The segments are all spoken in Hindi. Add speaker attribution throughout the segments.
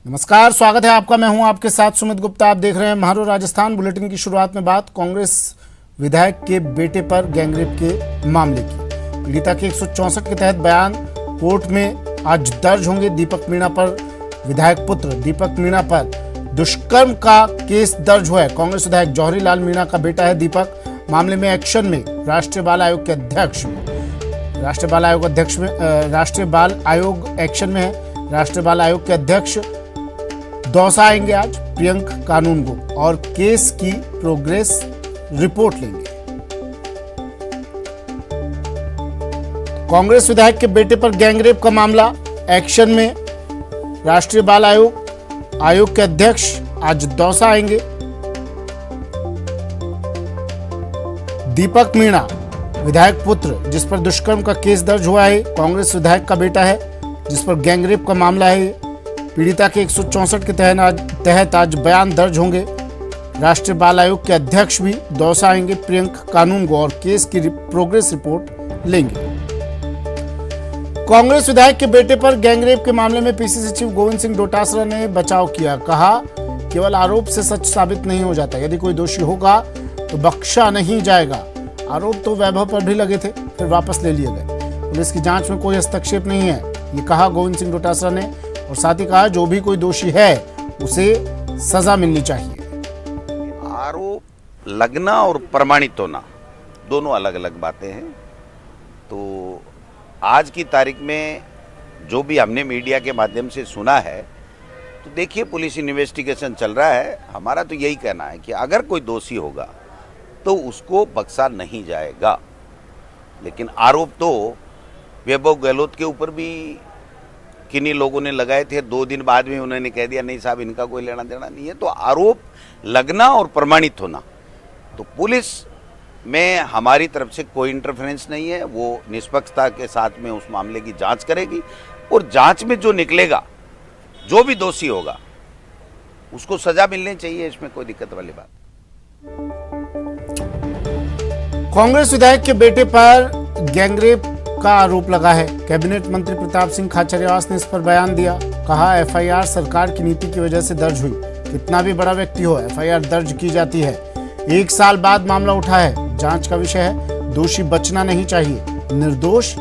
Speaker 1: नमस्कार, स्वागत है आपका। मैं हूं आपके साथ सुमित गुप्ता। आप देख रहे हैं महारो राजस्थान। बुलेटिन की शुरुआत में बात कांग्रेस विधायक के बेटे पर गैंगरेप के मामले की। पीड़िता के 164 के तहत बयान कोर्ट में आज दर्ज होंगे। दीपक मीणा पर विधायक पुत्र दीपक मीणा पर दुष्कर्म का केस दर्ज हुआ है। कांग्रेस विधायक जौहरी लाल मीणा का बेटा है दीपक। मामले में एक्शन में राष्ट्रीय बाल आयोग के अध्यक्ष राष्ट्रीय बाल आयोग एक्शन में है। राष्ट्रीय बाल आयोग के अध्यक्ष दौसा आएंगे आज प्रियंक कानून को और केस की प्रोग्रेस रिपोर्ट लेंगे। कांग्रेस विधायक के बेटे पर गैंगरेप का मामला एक्शन में। राष्ट्रीय बाल आयोग के अध्यक्ष आज दौसा आएंगे। दीपक मीणा विधायक पुत्र जिस पर दुष्कर्म का केस दर्ज हुआ है, कांग्रेस विधायक का बेटा है जिस पर गैंगरेप का मामला है। पीड़िता के 164 के तहत आज बयान दर्ज होंगे। राष्ट्रीय बाल आयोग के अध्यक्ष भी दौसा आएंगे प्रियंक कानून को और केस की प्रोग्रेस रिपोर्ट लेंगे। कांग्रेस विधायक के बेटे पर गैंगरेप के मामले में पीसीसी चीफ गोविंद सिंह डोटासरा ने बचाव किया। कहा, केवल आरोप से सच साबित नहीं हो जाता। यदि कोई दोषी होगा तो बख्शा नहीं जाएगा। आरोप तो वैभव पर भी लगे थे, फिर वापस ले लिए गए। पुलिस की जांच में कोई हस्तक्षेप नहीं है, ये कहा गोविंद सिंह डोटासरा ने। और साथ ही कहा, जो भी कोई दोषी है उसे सजा मिलनी चाहिए।
Speaker 2: आरोप लगना और प्रमाणित होना दोनों अलग अलग बातें हैं। तो आज की तारीख में जो भी हमने मीडिया के माध्यम से सुना है, तो देखिए पुलिस इन्वेस्टिगेशन चल रहा है। हमारा तो यही कहना है कि अगर कोई दोषी होगा तो उसको बख्शा नहीं जाएगा। लेकिन आरोप तो वैभव गहलोत के ऊपर भी किन्हीं लोगों ने लगाए थे। 2 दिन बाद में उन्होंने कह दिया नहीं साहब, इनका कोई लेना देना नहीं है। तो आरोप लगना और प्रमाणित होना, तो पुलिस में हमारी तरफ से कोई इंटरफेरेंस नहीं है। वो निष्पक्षता के साथ में उस मामले की जांच करेगी और जांच में जो निकलेगा, जो भी दोषी होगा उसको सजा मिलनी चाहिए। इसमें कोई दिक्कत वाली बात।
Speaker 1: कांग्रेस विधायक के बेटे पर गैंगरेप का आरोप लगा है। कैबिनेट मंत्री प्रताप सिंह खाचरियावास ने इस पर बयान दिया। कहा, एफआईआर सरकार की नीति की वजह से दर्ज हुई। कितना भी बड़ा व्यक्ति हो, एफआईआर दर्ज की जाती है। 1 साल बाद मामला उठा है, जांच का विषय है। दोषी बचना नहीं चाहिए, निर्दोष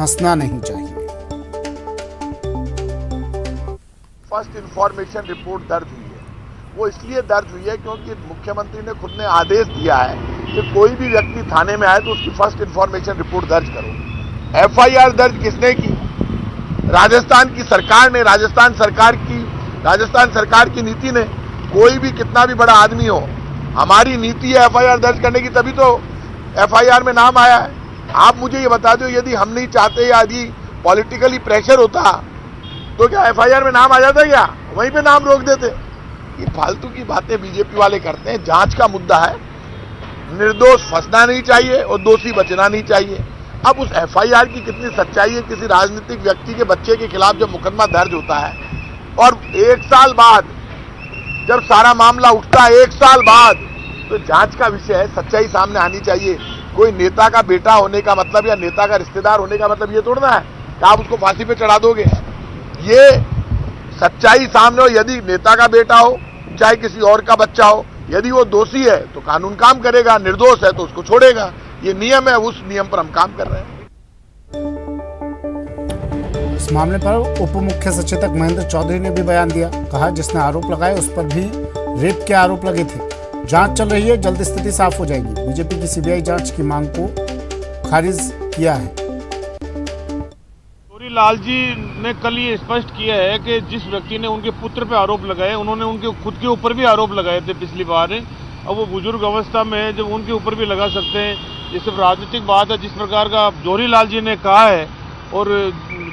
Speaker 1: हंसना नहीं चाहिए।
Speaker 3: फर्स्ट इंफॉर्मेशन रिपोर्ट दर्ज हुई है। वो इसलिए दर्ज हुई है क्योंकि मुख्यमंत्री ने खुद ने आदेश दिया है कि कोई भी व्यक्ति थाने में आए तो उसकी फर्स्ट इंफॉर्मेशन रिपोर्ट दर्ज करो। एफआईआर दर्ज किसने की? राजस्थान की सरकार ने, राजस्थान सरकार की नीति ने। कोई भी कितना भी बड़ा आदमी हो, हमारी नीति है एफआईआर दर्ज करने की, तभी तो एफआईआर में नाम आया है। आप मुझे ये बता दो, यदि हम नहीं चाहते या यदि पॉलिटिकली प्रेशर होता तो क्या एफआईआर में नाम आ जाता? क्या वहीं पे नाम रोक देते? ये फालतू की बातें बीजेपी वाले करते हैं। जांच का मुद्दा है, निर्दोष फंसना नहीं चाहिए और दोषी बचना नहीं चाहिए। अब उस एफआईआर की कितनी सच्चाई है? किसी राजनीतिक व्यक्ति के बच्चे के खिलाफ जब मुकदमा दर्ज होता है और 1 साल बाद जब सारा मामला उठता है, 1 साल बाद, तो जांच का विषय है, सच्चाई सामने आनी चाहिए। कोई नेता का बेटा होने का मतलब या नेता का रिश्तेदार होने का मतलब ये तोड़ना है कि आप उसको फांसी पे चढ़ा दोगे। ये सच्चाई सामने हो। यदि नेता का बेटा हो, चाहे किसी और का बच्चा हो, यदि वो दोषी है तो कानून काम करेगा, निर्दोष है तो उसको छोड़ेगा। ये नियम है, उस नियम पर हम काम कर रहे हैं।
Speaker 1: इस मामले पर उप मुख्य सचेतक महेंद्र चौधरी ने भी बयान दिया। कहा, जिसने आरोप लगाए उस पर भी रेप के आरोप लगे थे। जांच चल रही है, जल्द स्थिति साफ हो जाएगी। बीजेपी की सीबीआई जांच की मांग को खारिज किया है।
Speaker 4: जौहरी लाल जी ने कल ये स्पष्ट किया है कि जिस व्यक्ति ने उनके पुत्र पे आरोप लगाए, उन्होंने उनके खुद के ऊपर भी आरोप लगाए थे पिछली बार। अब वो बुजुर्ग अवस्था में है, जब उनके ऊपर भी लगा सकते हैं। ये सिर्फ राजनीतिक बात है जिस प्रकार का जौहरी लाल जी ने कहा है, और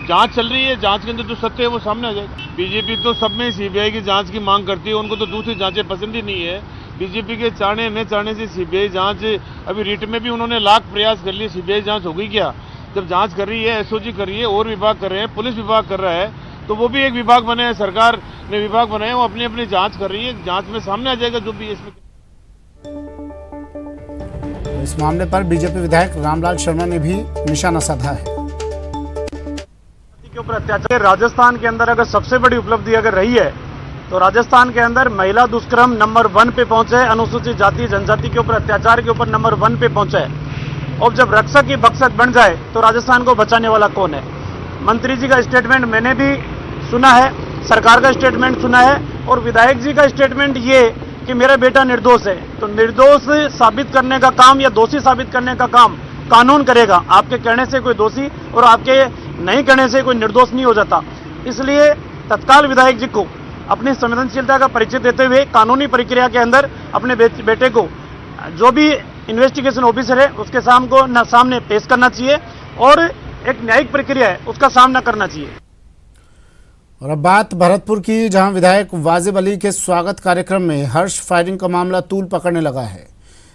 Speaker 4: जांच चल रही है। जांच के अंदर जो सत्य है वो सामने आ जाएगा। बीजेपी तो सब में सीबीआई की जांच की मांग करती है, उनको तो दूसरी जांचें पसंद ही नहीं है। बीजेपी के चाहने न चाहने से सीबीआई जांच, अभी रिट में भी उन्होंने लाख प्रयास कर लिए, सीबीआई जांच हो गई क्या? जब जांच कर रही है, एसओजी कर रही है, और विभाग कर रहे हैं, पुलिस विभाग कर रहा है, तो वो भी एक विभाग बने हैं, सरकार ने विभाग बनाए, वो अपनी अपनी जांच कर रही है। जांच में सामने आ जाएगा जो भी इसमें।
Speaker 1: इस मामले पर बीजेपी विधायक रामलाल शर्मा ने भी निशाना साधा है।
Speaker 5: के ऊपर अत्याचार राजस्थान के अंदर अगर सबसे बड़ी उपलब्धि अगर रही है तो राजस्थान के अंदर महिला दुष्कर्म नंबर 1 पे पहुंचे है, अनुसूचित जाति जनजाति के ऊपर अत्याचार के ऊपर नंबर 1 पे पहुंचा है। और जब रक्षक ही भक्षक बन जाए तो राजस्थान को बचाने वाला कौन है? मंत्री जी का स्टेटमेंट मैंने भी सुना है, सरकार का स्टेटमेंट सुना है, और विधायक जी का स्टेटमेंट ये कि मेरा बेटा निर्दोष है। तो निर्दोष साबित करने का काम या दोषी साबित करने का काम कानून करेगा। आपके कहने से कोई दोषी और आपके नहीं कहने से कोई निर्दोष नहीं हो जाता। इसलिए तत्काल विधायक जी को अपनी संवेदनशीलता का परिचय देते हुए कानूनी प्रक्रिया के अंदर अपने बेटे को जो भी इन्वेस्टिगेशन ऑफिसर है उसके सामने पेश करना चाहिए और एक न्यायिक प्रक्रिया है उसका सामना करना चाहिए।
Speaker 1: और अब बात भरतपुर की, जहां विधायक वाजिब अली के स्वागत कार्यक्रम में हर्ष फायरिंग का मामला तूल पकड़ने लगा है।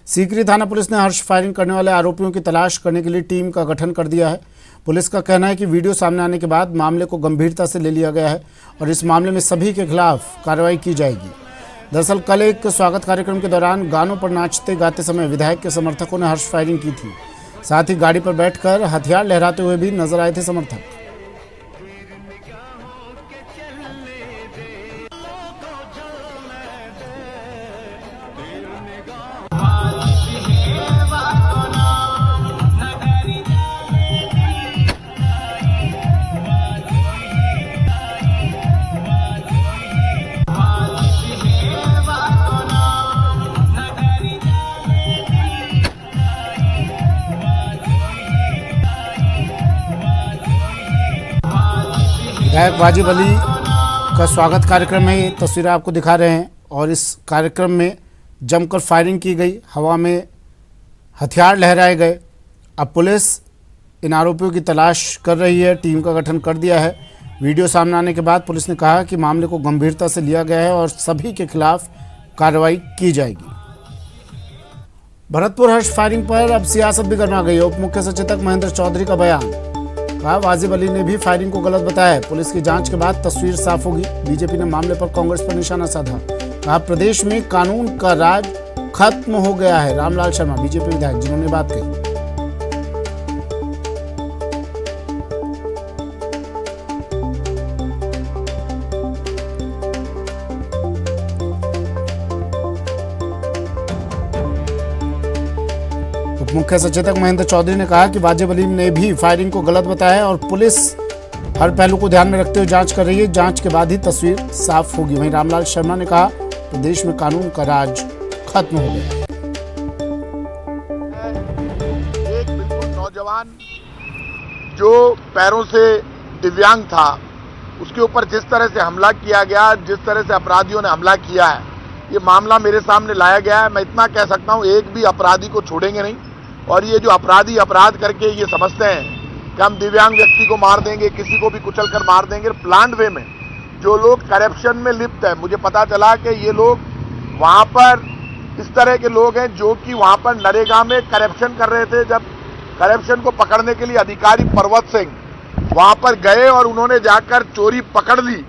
Speaker 1: सीकरी थाना पुलिस ने हर्ष फायरिंग करने वाले आरोपियों की तलाश करने के लिए टीम का गठन कर दिया है। पुलिस का कहना है कि वीडियो सामने आने के बाद मामले को गंभीरता से ले लिया गया है और इस मामले में सभी के खिलाफ कार्रवाई की जाएगी। दरअसल कल एक स्वागत कार्यक्रम के दौरान गानों पर नाचते गाते समय विधायक के समर्थकों ने हर्ष फायरिंग की थी। साथ ही गाड़ी पर बैठकर हथियार लहराते हुए भी नजर आए थे समर्थक। विधायक वाजिब अली का स्वागत कार्यक्रम में ये तस्वीरें आपको दिखा रहे हैं और इस कार्यक्रम में जमकर फायरिंग की गई, हवा में हथियार लहराए गए। अब पुलिस इन आरोपियों की तलाश कर रही है, टीम का गठन कर दिया है। वीडियो सामने आने के बाद पुलिस ने कहा कि मामले को गंभीरता से लिया गया है और सभी के खिलाफ कार्रवाई की जाएगी। भरतपुर हर्ष फायरिंग पर अब सियासत भी गर्मा गई। उप मुख्य सचेतक महेंद्र चौधरी का बयान, कहा वाजिब अली ने भी फायरिंग को गलत बताया है। पुलिस की जांच के बाद तस्वीर साफ होगी। बीजेपी ने मामले पर कांग्रेस पर निशाना साधा। कहा प्रदेश में कानून का राज खत्म हो गया है। रामलाल शर्मा बीजेपी विधायक जिन्होंने बात कही। मुख्य सचेतक महेंद्र चौधरी ने कहा कि वाजिब अली ने भी फायरिंग को गलत बताया है और पुलिस हर पहलू को ध्यान में रखते हुए जांच कर रही है। जांच के बाद ही तस्वीर साफ होगी। वहीं रामलाल शर्मा ने कहा प्रदेश में कानून का राज खत्म हो गया है।
Speaker 3: एक बिल्कुल नौजवान जो पैरों से दिव्यांग था, उसके ऊपर जिस तरह से हमला किया गया, जिस तरह से अपराधियों ने हमला किया है, ये मामला मेरे सामने लाया गया है। मैं इतना कह सकता हूँ, एक भी अपराधी को छोड़ेंगे नहीं। और ये जो अपराधी अपराध करके ये समझते हैं कि हम दिव्यांग व्यक्ति को मार देंगे, किसी को भी कुचल कर मार देंगे, प्लान्ड वे में जो लोग करप्शन में लिप्त है, मुझे पता चला कि ये लोग वहाँ पर इस तरह के लोग हैं जो कि वहाँ पर नरेगा में करप्शन कर रहे थे। जब करप्शन को पकड़ने के लिए अधिकारी पर्वत सिंह वहाँ पर गए और उन्होंने जाकर चोरी पकड़ ली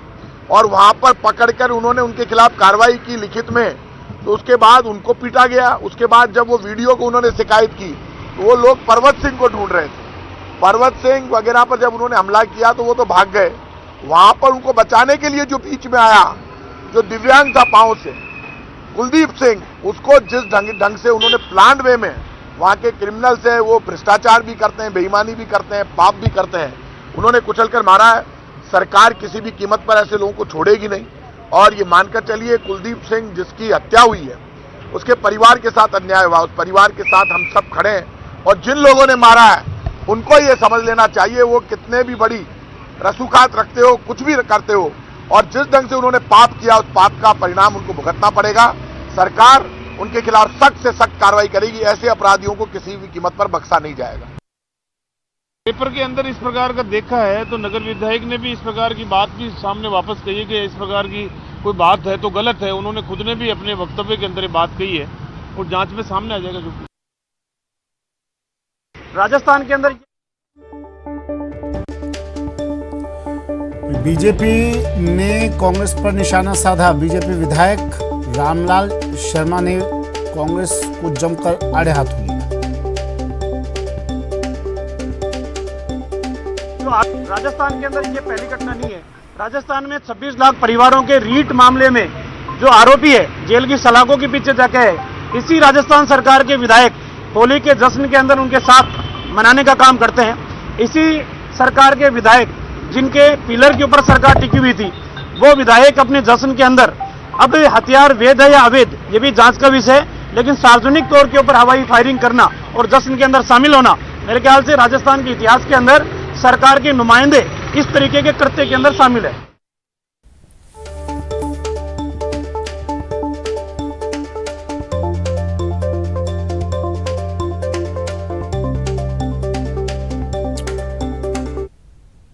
Speaker 3: और वहाँ पर पकड़कर उन्होंने उनके खिलाफ कार्रवाई की लिखित में, तो उसके बाद उनको पीटा गया। उसके बाद जब वो वीडियो को उन्होंने शिकायत की तो वो लोग पर्वत सिंह को ढूंढ रहे थे। पर्वत सिंह वगैरह पर जब उन्होंने हमला किया तो वो तो भाग गए। वहाँ पर उनको बचाने के लिए जो बीच में आया, जो दिव्यांग था पांव से, कुलदीप सिंह, उसको जिस ढंग से उन्होंने प्लान्ड वे में, वहाँ के क्रिमिनल्स है, वो भ्रष्टाचार भी करते हैं, बेईमानी भी करते हैं, पाप भी करते हैं, उन्होंने कुचल कर मारा है। सरकार किसी भी कीमत पर ऐसे लोगों को छोड़ेगी नहीं। और ये मानकर चलिए, कुलदीप सिंह जिसकी हत्या हुई है, उसके परिवार के साथ अन्याय हुआ, उस परिवार के साथ हम सब खड़े हैं। और जिन लोगों ने मारा है उनको ये समझ लेना चाहिए, वो कितने भी बड़ी रसूखात रखते हो, कुछ भी करते हो, और जिस ढंग से उन्होंने पाप किया, उस पाप का परिणाम उनको भुगतना पड़ेगा। सरकार उनके खिलाफ सख्त से सख्त कार्रवाई करेगी। ऐसे अपराधियों को किसी भी कीमत पर बख्शा नहीं जाएगा।
Speaker 4: पेपर के अंदर इस प्रकार का देखा है तो नगर विधायक ने भी इस प्रकार की बात भी सामने वापस कही है कि इस प्रकार की कोई बात है तो गलत है। उन्होंने खुद ने भी अपने वक्तव्य के अंदर ये बात कही है और जांच में सामने आ जाएगा। जो
Speaker 5: राजस्थान के अंदर
Speaker 1: बीजेपी ने कांग्रेस पर निशाना साधा। बीजेपी विधायक रामलाल शर्मा ने कांग्रेस को जमकर आड़े हाथों लिया।
Speaker 5: राजस्थान के अंदर ये पहली घटना नहीं है। राजस्थान में 26 लाख परिवारों के रीट मामले में जो आरोपी है जेल की सलाखों के पीछे जाके है, इसी राजस्थान सरकार के विधायक होली के जश्न के अंदर उनके साथ मनाने का काम करते हैं। इसी सरकार के विधायक जिनके पिलर के ऊपर सरकार टिकी हुई थी, वो विधायक अपने जश्न के अंदर अब हथियार वैध है या अवैध ये भी जांच का विषय है, लेकिन सार्वजनिक तौर के ऊपर हवाई फायरिंग करना और जश्न के अंदर शामिल होना मेरे ख्याल से राजस्थान के इतिहास के अंदर सरकार के नुमाइंदे इस तरीके के कृत्य के अंदर शामिल है।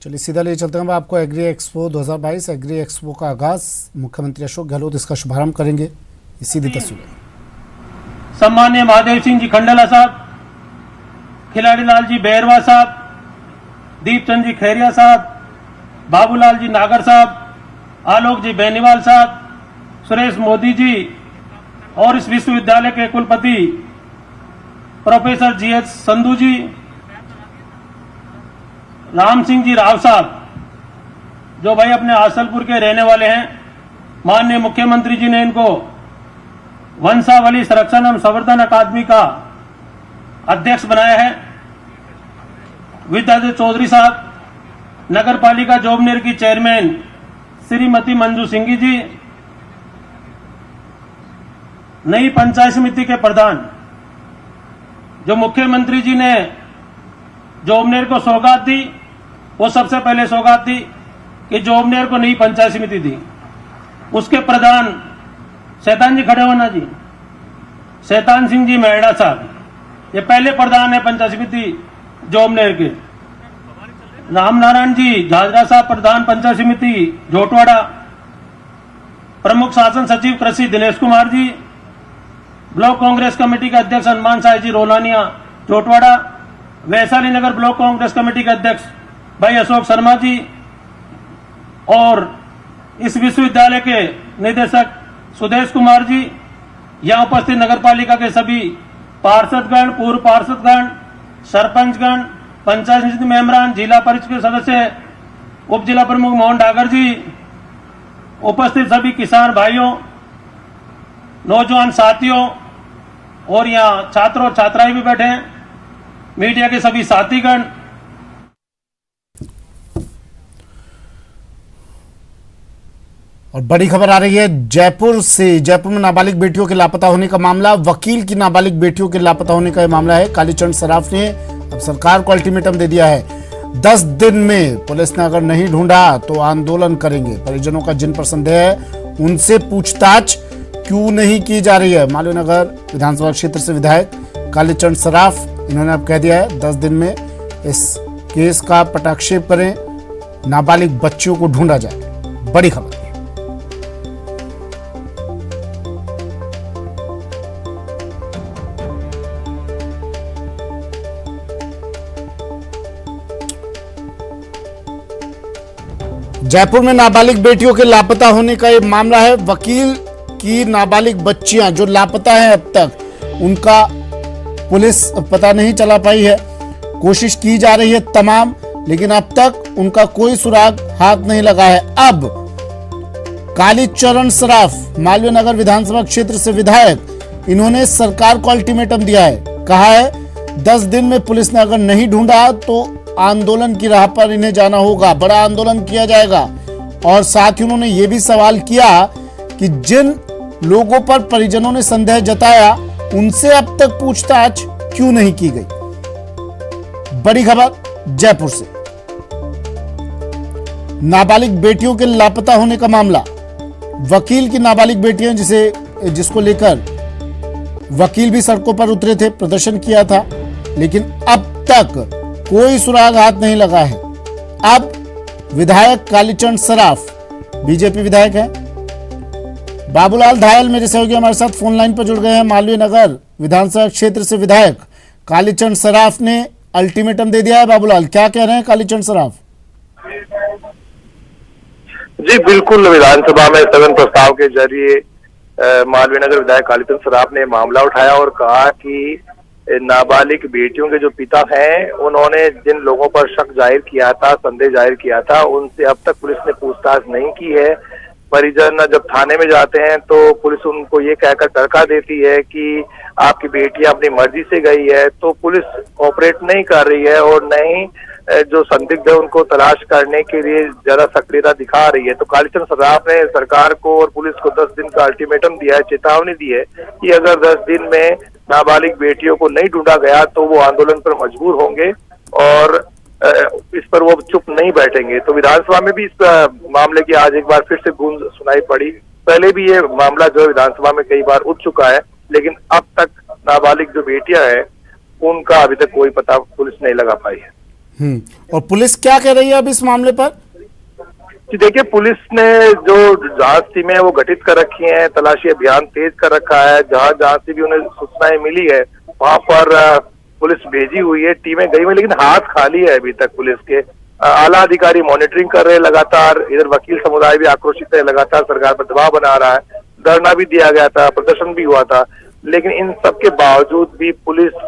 Speaker 1: चलिए सीधा ले चलते हैं आपको एग्री एक्सपो 2022। एग्री एक्सपो का आगाज मुख्यमंत्री अशोक गहलोत इसका शुभारंभ करेंगे। ये सीधी तस्वीर।
Speaker 6: सम्मान्य महादेव सिंह जी खंडेला साहब, खिलाड़ी लाल जी बेरवा साहब, दीपचंद जी खैरिया साहब, बाबूलाल जी नागर साहब, आलोक जी बेनीवाल साहब, सुरेश मोदी जी और इस विश्वविद्यालय के कुलपति प्रोफेसर GH संधू जी, राम सिंह जी राव साहब जो भाई अपने आसलपुर के रहने वाले हैं। माननीय मुख्यमंत्री जी ने इनको वंशावली संरक्षण एवं संवर्धन अकादमी का अध्यक्ष बनाया है। विद्याधर चौधरी साहब, नगर पालिका जोबनेर की चेयरमैन श्रीमती मंजू सिंघी जी, नई पंचायत समिति के प्रधान जो मुख्यमंत्री जी ने जोबनेर को सौगात दी, वो सबसे पहले सौगात दी कि जोबनेर को नई पंचायत समिति दी। उसके प्रधान शैतान जी खड़े होना जी, शैतान सिंह जी मेहड़ा साहब, ये पहले प्रधान है पंचायत समिति जोबनेर के। राम नारायण जी झाझरा साहब प्रधान पंचायत समिति जोटवाड़ा। प्रमुख शासन सचिव कृषि दिनेश कुमार जी, ब्लॉक कांग्रेस कमेटी के अध्यक्ष हनुमान साय जी रोलानिया जोटवाड़ा। वैशाली नगर ब्लॉक कांग्रेस कमेटी के अध्यक्ष भाई अशोक शर्मा जी और इस विश्वविद्यालय के निदेशक सुदेश कुमार जी। यहां उपस्थित नगर पालिका के सभी पार्षदगण, पूर्व पार्षदगण, सरपंचगण, पंचायत समिति मेंबरान, जिला परिषद के सदस्य, उप जिला प्रमुख मोहन डागर जी, उपस्थित सभी किसान भाइयों, नौजवान साथियों और यहाँ छात्रों छात्राएं भी बैठे हैं, मीडिया के सभी साथीगण।
Speaker 1: और बड़ी खबर आ रही है जयपुर से। जयपुर में नाबालिग बेटियों के लापता होने का मामला, वकील की नाबालिग बेटियों के लापता होने का यह मामला है। कालीचरण सराफ ने अब सरकार को अल्टीमेटम दे दिया है। 10 दिन में पुलिस ने अगर नहीं ढूंढा तो आंदोलन करेंगे। परिजनों का जिन पर संदेह है उनसे पूछताछ क्यों नहीं की जा रही है। मालवीय नगर विधानसभा क्षेत्र से विधायक कालीचरण सराफ, इन्होंने अब कह दिया है 10 दिन में इस केस का पटाक्षेप करें, नाबालिग बच्चियों को ढूंढा जाए। बड़ी खबर। जयपुर में नाबालिग बेटियों के लापता होने का ये मामला है। वकील की नाबालिग बच्चियां जो लापता हैं अब तक, उनका पुलिस पता नहीं चला पाई है। कोशिश की जा रही है तमाम, लेकिन अब तक उनका कोई सुराग हाथ नहीं लगा है। अब कालीचरण सराफ, मालवीय नगर विधानसभा क्षेत्र से विधायक, इन्होंने सरकार को अल्टीमेटम दिया है। कहा है 10 दिन में पुलिस ने अगर नहीं ढूंढा तो आंदोलन की राह पर इन्हें जाना होगा, बड़ा आंदोलन किया जाएगा। और साथ ही उन्होंने ये भी सवाल किया कि जिन लोगों पर परिजनों ने संदेह जताया उनसे अब तक पूछताछ क्यों नहीं की गई। बड़ी खबर जयपुर से। नाबालिग बेटियों के लापता होने का मामला, वकील की नाबालिग बेटियां जिसको लेकर वकील भी सड़कों पर उतरे थे, प्रदर्शन किया था, लेकिन अब तक कोई सुराग हाथ नहीं लगा है। अब विधायक कालीचरण सराफ, बीजेपी विधायक है, बाबूलाल धायल मेरे सहयोगी हमारे साथ फोन लाइन पर जुड़ गए हैं। मालवीय नगर विधानसभा क्षेत्र से विधायक कालीचरण सराफ ने अल्टीमेटम दे दिया है। बाबूलाल, क्या कह रहे हैं कालीचरण सराफ?
Speaker 7: जी बिल्कुल, विधानसभा में स्थगन प्रस्ताव के जरिए मालवीय नगर विधायक कालीचरण सराफ ने मामला उठाया और कहा कि नाबालिग बेटियों के जो पिता हैं उन्होंने जिन लोगों पर शक जाहिर किया था, संदेह जाहिर किया था, उनसे अब तक पुलिस ने पूछताछ नहीं की है। परिजन जब थाने में जाते हैं तो पुलिस उनको ये कहकर टरका देती है कि आपकी बेटी अपनी मर्जी से गई है, तो पुलिस ऑपरेट नहीं कर रही है और न ही जो संदिग्ध है उनको तलाश करने के लिए ज्यादा सक्रियता दिखा रही है। तो कालीचरण सराफ ने सरकार को और पुलिस को 10 दिन का अल्टीमेटम दिया है, चेतावनी दी है कि अगर 10 दिन में नाबालिग बेटियों को नहीं ढूंढा गया तो वो आंदोलन पर मजबूर होंगे और इस पर वो चुप नहीं बैठेंगे। तो विधानसभा में भी इस मामले की आज एक बार फिर से गूंज सुनाई पड़ी। पहले भी ये मामला जो है विधानसभा में कई बार उठ चुका है, लेकिन अब तक नाबालिग जो बेटियां हैं उनका अभी तक कोई पता पुलिस नहीं लगा पाई है।
Speaker 1: और पुलिस क्या कह रही है अब इस मामले पर?
Speaker 7: जी देखिए, पुलिस ने जो जांच टीमें वो गठित कर रखी हैं, तलाशी अभियान तेज कर रखा है। जहां से भी उन्हें सूचनाएं मिली है वहां पर पुलिस भेजी हुई है, टीमें गई हुई, लेकिन हाथ खाली है अभी तक पुलिस के। आला अधिकारी मॉनिटरिंग कर रहे हैं लगातार। इधर वकील समुदाय भी आक्रोशित है, लगातार सरकार पर दबाव बना रहा है। धरना भी दिया गया था, प्रदर्शन भी हुआ था, लेकिन इन सब के बावजूद भी पुलिस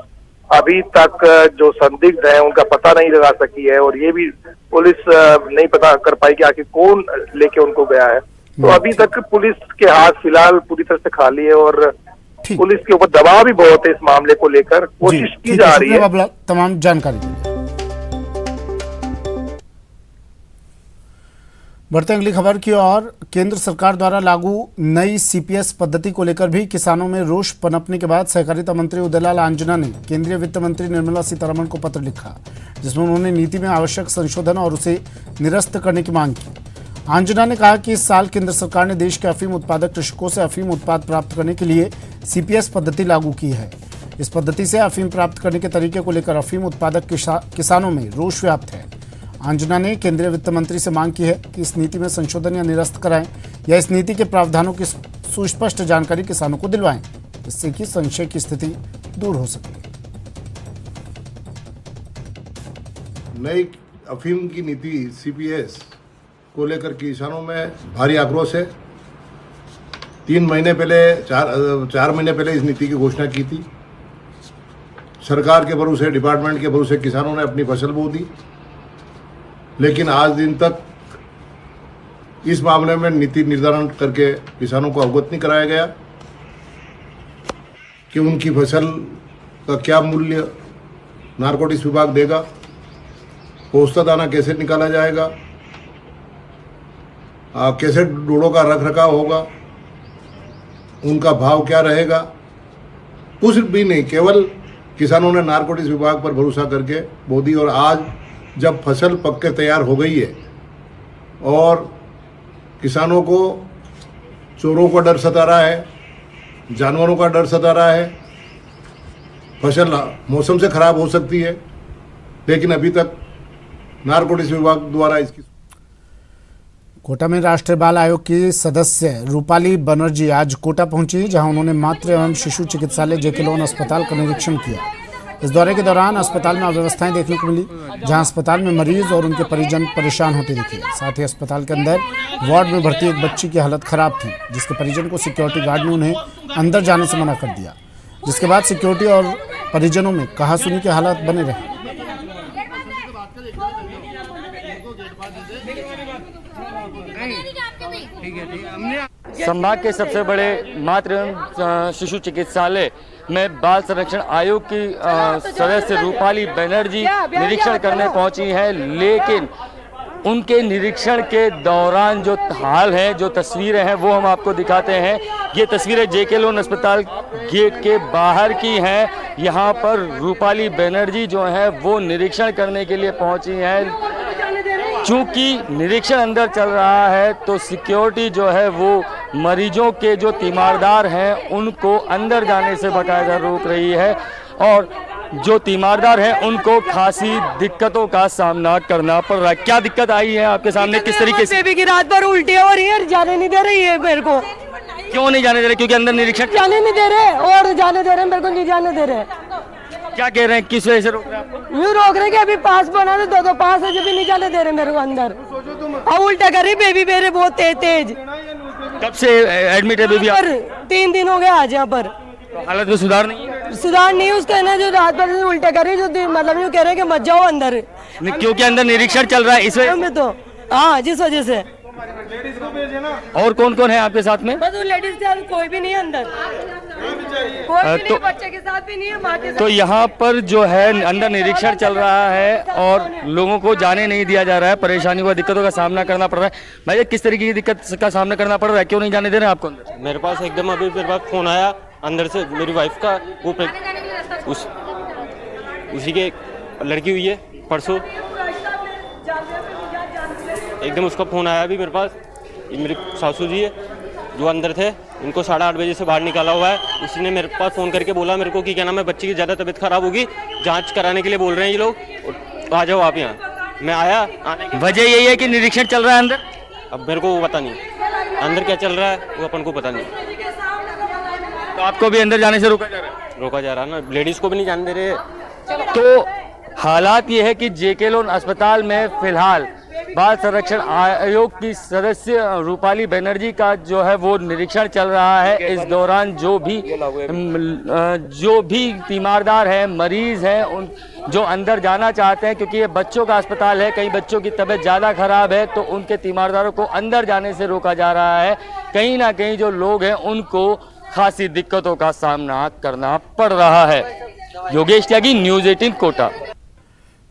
Speaker 7: अभी तक जो संदिग्ध है उनका पता नहीं लगा सकी है और ये भी पुलिस नहीं पता कर पाई कि आखिर कौन लेके उनको गया है। तो अभी तक पुलिस के हाथ फिलहाल पूरी तरह से खाली है और पुलिस के ऊपर दबाव भी बहुत है इस मामले को लेकर। कोशिश की जा रही है।
Speaker 1: तमाम जानकारी के लिए बढ़ते अगली खबर की ओर। केंद्र सरकार द्वारा लागू नई सीपीएस पद्धति को लेकर भी किसानों में रोष पनपने के बाद सहकारिता मंत्री उदयलाल आंजना ने केंद्रीय वित्त मंत्री निर्मला सीतारमण को पत्र लिखा, जिसमें उन्होंने नीति में आवश्यक संशोधन और उसे निरस्त करने की मांग की। आंजना ने कहा कि इस साल केंद्र सरकार ने देश के अफीम उत्पादक कृषकों से अफीम उत्पाद प्राप्त करने के लिए सीपीएस पद्धति लागू की है। इस पद्धति से अफीम प्राप्त करने के तरीके को लेकर अफीम उत्पादक किसानों में रोष व्याप्त है। आंजना ने केंद्रीय वित्त मंत्री से मांग की है कि इस नीति में संशोधन या निरस्त कराएं या इस नीति के प्रावधानों की सुस्पष्ट जानकारी किसानों को दिलवाएं, जिससे कि संशय की स्थिति दूर हो सके।
Speaker 8: नई अफीम की नीति सीपीएस को लेकर किसानों में भारी आक्रोश है। 4 महीने पहले इस नीति की घोषणा की थी। सरकार के भरोसे, डिपार्टमेंट के भरोसे किसानों ने अपनी फसल बो दी, लेकिन आज दिन तक इस मामले में नीति निर्धारण करके किसानों को अवगत नहीं कराया गया कि उनकी फसल का क्या मूल्य नारकोटिक्स विभाग देगा, पोस्ता दाना कैसे निकाला जाएगा, कैसे डोड़ों का रख रखाव होगा, उनका भाव क्या रहेगा, कुछ भी नहीं। केवल किसानों ने नारकोटिक्स विभाग पर भरोसा करके बो दी और आज जब फसल पक के तैयार हो गई है और किसानों को चोरों का डर सता रहा है, जानवरों का डर सता रहा है, फसल मौसम से खराब हो सकती है, लेकिन अभी तक नारकोटिक्स विभाग द्वारा इसकी।
Speaker 1: कोटा में राष्ट्रीय बाल आयोग की सदस्य रूपाली बनर्जी आज कोटा पहुंची, जहां उन्होंने मातृ एवं शिशु चिकित्सालय जेके लोन अस्पताल का निरीक्षण किया। इस दौरे के दौरान अस्पताल में अव्यवस्थाएं देखने को मिली, जहां अस्पताल में मरीज और उनके परिजन परेशान होते दिखे। साथ ही अस्पताल के अंदर वार्ड में भर्ती एक बच्ची की हालत खराब थी, जिसके परिजन को सिक्योरिटी गार्ड ने उन्हें अंदर जाने से मना कर दिया, जिसके बाद सिक्योरिटी और परिजनों में कहासुनी की हालत बने रहे।
Speaker 9: संभाग के सबसे बड़े मातृ एवं शिशु चिकित्सालय में बाल संरक्षण आयोग की सदस्य रूपाली बनर्जी निरीक्षण करने पहुंची है, लेकिन उनके निरीक्षण के दौरान जो हाल है, जो तस्वीरें हैं, वो हम आपको दिखाते हैं। ये तस्वीरें जेके लोन अस्पताल गेट के बाहर की हैं। यहाँ पर रूपाली बनर्जी जो है वो निरीक्षण करने के लिए पहुंची हैं। चूंकि निरीक्षण अंदर चल रहा है तो सिक्योरिटी जो है वो मरीजों के जो तीमारदार हैं उनको अंदर जाने से बाकायदा रोक रही है और जो तीमारदार हैं उनको खासी दिक्कतों का सामना करना पड़ रहा है। क्या दिक्कत आई है आपके सामने, किस तरीके से?
Speaker 10: बेबी की रात भर उल्टी हो रही है, जाने नहीं दे रही है मेरे को।
Speaker 9: क्यों नहीं जाने दे रहे? क्योंकि अंदर निरीक्षण
Speaker 10: जाने नहीं दे रहे और जाने दे रहे, मेरे को नहीं जाने दे रहे।
Speaker 9: क्या कह रहे हैं, किस वजह से रोक रहे हैं आपको?
Speaker 10: यूँ रोक रहे कि अभी पास बना दो, 2 पास है, जो भी नहीं जाने दे रहे मेरे को अंदर। और उल्टा कर रही बेबी मेरे बहुत तेज।
Speaker 9: कब से एडमिट है बेबी?
Speaker 10: 3 दिन हो गए आज यहाँ पर।
Speaker 9: तो हालत में सुधार नहीं है?
Speaker 10: सुधार नहीं उसका ना, जो रात भर उल्टे कर रही, जो मतलब यूँ कह रहे हैं कि मत जाओ अंदर,
Speaker 9: क्योंकि अंदर निरीक्षण चल रहा है इस वजह
Speaker 10: में तो हाँ, जिस वजह से।
Speaker 9: और कौन कौन है आपके साथ में?
Speaker 10: बस वो लेडीज के साथ कोई भी नहीं है अंदर, कोई भी नहीं, बच्चे के साथ भी नहीं है, माँ के साथ।
Speaker 9: तो यहाँ पर जो है अंदर निरीक्षण चल रहा है और लोगों को जाने नहीं दिया जा रहा है, परेशानियों व दिक्कतों का सामना करना पड़ रहा है। भाई किस तरीके की दिक्कत का सामना करना पड़ रहा है, क्यों नहीं जाने दे रहे हैं आपको अंदर?
Speaker 11: मेरे पास एकदम अभी मेरे पास फ़ोन आया अंदर से, मेरी वाइफ का, वो उसी के लड़की हुई है परसों, एकदम उसका फ़ोन आया अभी मेरे पास। ये मेरी सासू जी है जो अंदर थे, इनको 8:30 बजे से बाहर निकाला हुआ है। उसी ने मेरे पास फ़ोन करके बोला मेरे को कि क्या नाम है, बच्ची की ज़्यादा तबीयत खराब होगी, जांच कराने के लिए बोल रहे हैं ये लोग, आ जाओ आप यहाँ। मैं आया, आने की
Speaker 9: वजह यही है कि निरीक्षण चल रहा है अंदर।
Speaker 11: अब मेरे को वो पता नहीं अंदर क्या चल रहा है, वो अपन को पता नहीं।
Speaker 9: तो आपको भी अंदर जाने से रोका जा रहा है?
Speaker 11: रोका जा रहा है ना, लेडीज़ को भी नहीं जाने दे रहे।
Speaker 9: तो हालात ये है कि जेके लोन अस्पताल में फिलहाल बाल संरक्षण आयोग की सदस्य रूपाली बनर्जी का जो है वो निरीक्षण चल रहा है। इस दौरान जो भी तीमारदार हैं, मरीज हैं, उन जो अंदर जाना चाहते हैं, क्योंकि ये बच्चों का अस्पताल है, कई बच्चों की तबीयत ज़्यादा खराब है, तो उनके तीमारदारों को अंदर जाने से रोका जा रहा है। कहीं ना कहीं जो लोग हैं उनको खासी दिक्कतों का सामना करना पड़ रहा है। योगेश त्यागी, न्यूज़ 18 कोटा।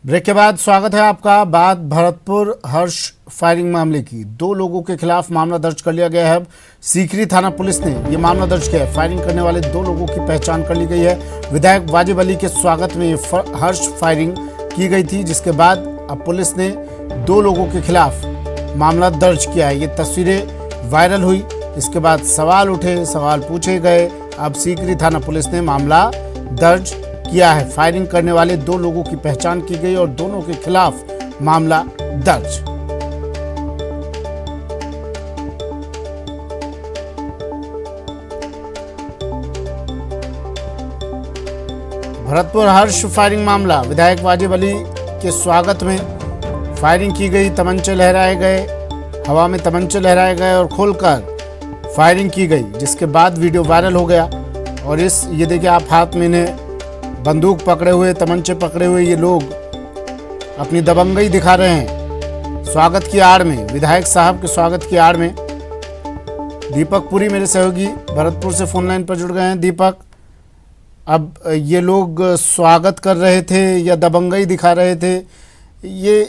Speaker 1: ब्रेक के बाद स्वागत है आपका। बात भरतपुर हर्ष फायरिंग मामले की। 2 लोगों के खिलाफ मामला दर्ज कर लिया गया है। अब सीकरी थाना पुलिस ने ये मामला दर्ज किया है। फायरिंग करने वाले 2 लोगों की पहचान कर ली गई है। विधायक वाजिब अली के स्वागत में ये हर्ष फायरिंग की गई थी, जिसके बाद अब पुलिस ने 2 लोगों के खिलाफ मामला दर्ज किया है। ये तस्वीरें वायरल हुई, इसके बाद सवाल उठे, सवाल पूछे गए। अब सीकरी थाना पुलिस ने मामला दर्ज किया है। फायरिंग करने वाले 2 लोगों की पहचान की गई और दोनों के खिलाफ मामला दर्ज। भरतपुर हर्ष फायरिंग मामला। विधायक वाजिब अली के स्वागत में फायरिंग की गई, तमंचे लहराए गए, हवा में तमंचे लहराए गए और खोलकर फायरिंग की गई, जिसके बाद वीडियो वायरल हो गया। और ये देखिए आप, हाथ में इन्हें बंदूक पकड़े हुए, तमंचे पकड़े हुए ये लोग अपनी दबंगई दिखा रहे हैं स्वागत की आड़ में, विधायक साहब के स्वागत की आड़ में। दीपक पुरी मेरे सहयोगी भरतपुर से फोन लाइन पर जुड़ गए हैं। दीपक, अब ये लोग स्वागत कर रहे थे या दबंगई दिखा रहे थे, ये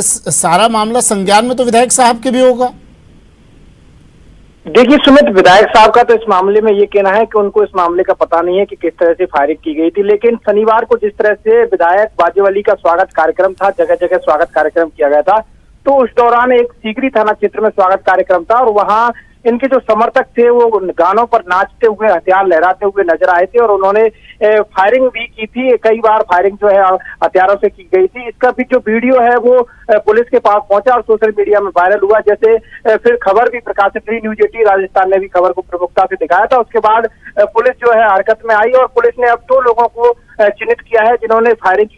Speaker 1: सारा मामला संज्ञान में तो विधायक साहब के भी होगा?
Speaker 5: देखिए सुमित, विधायक साहब का तो इस मामले में ये कहना है कि उनको इस मामले का पता नहीं है कि किस तरह से फायरिंग की गई थी। लेकिन शनिवार को जिस तरह से विधायक वाजिब अली का स्वागत कार्यक्रम था, जगह जगह स्वागत कार्यक्रम किया गया था, तो उस दौरान एक सीकरी थाना क्षेत्र में स्वागत कार्यक्रम था और वहां इनके जो समर्थक थे वो गानों पर नाचते हुए, हथियार लहराते हुए नजर आए थे और उन्होंने फायरिंग भी की थी। कई बार फायरिंग जो है हथियारों से की गई थी। इसका भी जो वीडियो है वो पुलिस के पास पहुंचा और सोशल मीडिया में वायरल हुआ। जैसे फिर खबर भी प्रकाशित हुई, न्यूज़ 18 राजस्थान ने भी खबर को प्रमुखता से दिखाया था। उसके बाद पुलिस जो है हरकत में आई और पुलिस ने अब 2 लोगों को चिन्हित किया है जिन्होंने फायरिंग की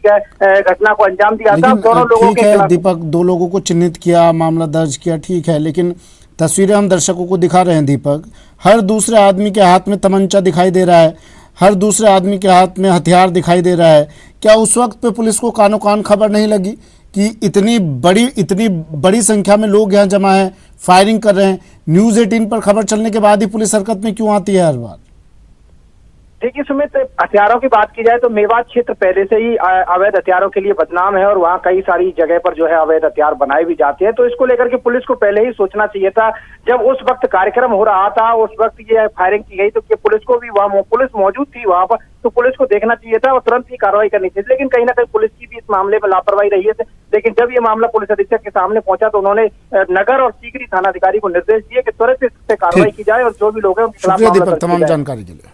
Speaker 5: घटना को अंजाम दिया था। दोनों लोगों के खिलाफ
Speaker 1: दीपक 2 लोगों को चिन्हित किया, मामला दर्ज किया, ठीक है, लेकिन तस्वीरें हम दर्शकों को दिखा रहे हैं दीपक, हर दूसरे आदमी के हाथ में तमंचा दिखाई दे रहा है, हर दूसरे आदमी के हाथ में हथियार दिखाई दे रहा है। क्या उस वक्त पे पुलिस को कानो कान खबर नहीं लगी कि इतनी बड़ी संख्या में लोग यहाँ जमा हैं, फायरिंग कर रहे हैं? न्यूज़ 18 पर खबर चलने के बाद ही पुलिस हरकत में क्यों आती है हर बार?
Speaker 5: देखिए सुमित, हथियारों की बात की जाए तो मेवात क्षेत्र पहले से ही अवैध हथियारों के लिए बदनाम है और वहाँ कई सारी जगह पर जो है अवैध हथियार बनाए भी जाते हैं। तो इसको लेकर के पुलिस को पहले ही सोचना चाहिए था। जब उस वक्त कार्यक्रम हो रहा था, उस वक्त ये फायरिंग की गई, तो पुलिस को भी वहाँ पुलिस मौजूद थी वहाँ पर, तो पुलिस को देखना चाहिए था और तुरंत ही कार्रवाई करनी चाहिए। लेकिन कहीं ना कहीं पुलिस की भी इस मामले में लापरवाही रही है। लेकिन जब ये मामला पुलिस अधीक्षक के सामने पहुंचा तो उन्होंने नगर और सीकरी थानाधिकारी को निर्देश दिए कि त्वरित इस पे कार्रवाई की जाए और जो भी लोग हैं उनके खिलाफ
Speaker 1: शुक्रिया दीपक तमाम जानकारी के लिए।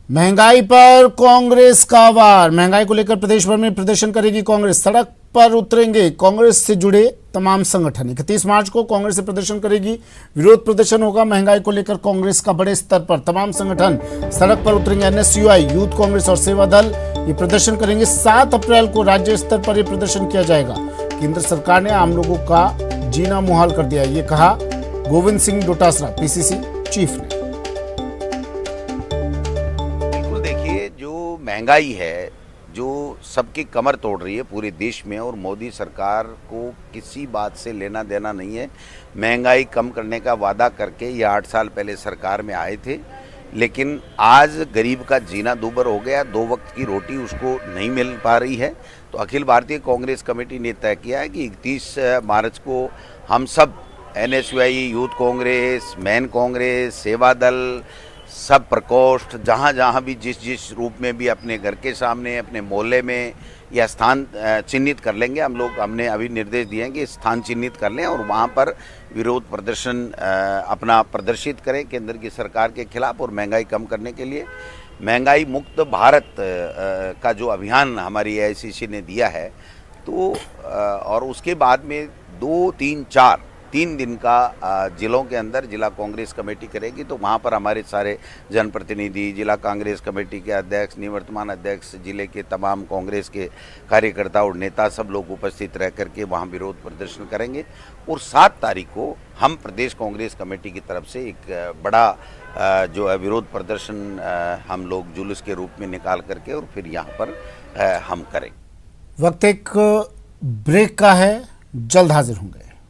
Speaker 1: महंगाई पर कांग्रेस का वार। महंगाई को लेकर प्रदेश भर में प्रदर्शन करेगी कांग्रेस। सड़क पर उतरेंगे कांग्रेस से जुड़े तमाम संगठन। 31 मार्च को कांग्रेस से प्रदर्शन करेगी। विरोध प्रदर्शन होगा महंगाई को लेकर कांग्रेस का बड़े स्तर पर। तमाम संगठन सड़क पर उतरेंगे। एनएसयूआई, यूथ कांग्रेस और सेवा दल ये प्रदर्शन करेंगे। 7 अप्रैल को राज्य स्तर पर यह प्रदर्शन किया जाएगा। केंद्र सरकार ने आम लोगों का जीना मुहाल कर दिया, ये कहा गोविंद सिंह डोटासरा, पीसीसी चीफ ने।
Speaker 2: बिल्कुल, देखिए जो महंगाई है, जो सबकी कमर तोड़ रही है पूरे देश में, और मोदी सरकार को किसी बात से लेना देना नहीं है। महंगाई कम करने का वादा करके ये 8 साल पहले सरकार में आए थे, लेकिन आज गरीब का जीना दूभर हो गया, 2 वक्त की रोटी उसको नहीं मिल पा रही है। तो अखिल भारतीय कांग्रेस कमेटी ने तय किया है कि 31 मार्च को हम सब NSUI, youth Congress, man Congress, सेवा दल, सब प्रकोष्ठ, जहाँ जहाँ भी जिस रूप में भी अपने घर के सामने, अपने मोहल्ले में यह स्थान चिन्हित कर लेंगे। हमने अभी निर्देश दिए हैं कि स्थान चिन्हित कर लें और वहाँ पर विरोध प्रदर्शन अपना प्रदर्शित करें केंद्र की सरकार के खिलाफ और महंगाई कम करने के लिए। महंगाई मुक्त भारत का जो अभियान हमारी AICC ने दिया है, तो और उसके बाद में 2, 3, 4 3 दिन का जिलों के अंदर जिला कांग्रेस कमेटी करेगी। तो वहाँ पर हमारे सारे जनप्रतिनिधि, जिला कांग्रेस कमेटी के अध्यक्ष, निवर्तमान अध्यक्ष, जिले के तमाम कांग्रेस के कार्यकर्ता और नेता सब लोग उपस्थित रह करके वहाँ विरोध प्रदर्शन करेंगे। और 7 तारीख को हम प्रदेश कांग्रेस कमेटी की तरफ से एक बड़ा जो है विरोध प्रदर्शन हम लोग जुलूस के रूप में निकाल करके और फिर यहाँ पर हम करेंगे।
Speaker 1: वक्त एक ब्रेक का है, जल्द हाजिर होंगे।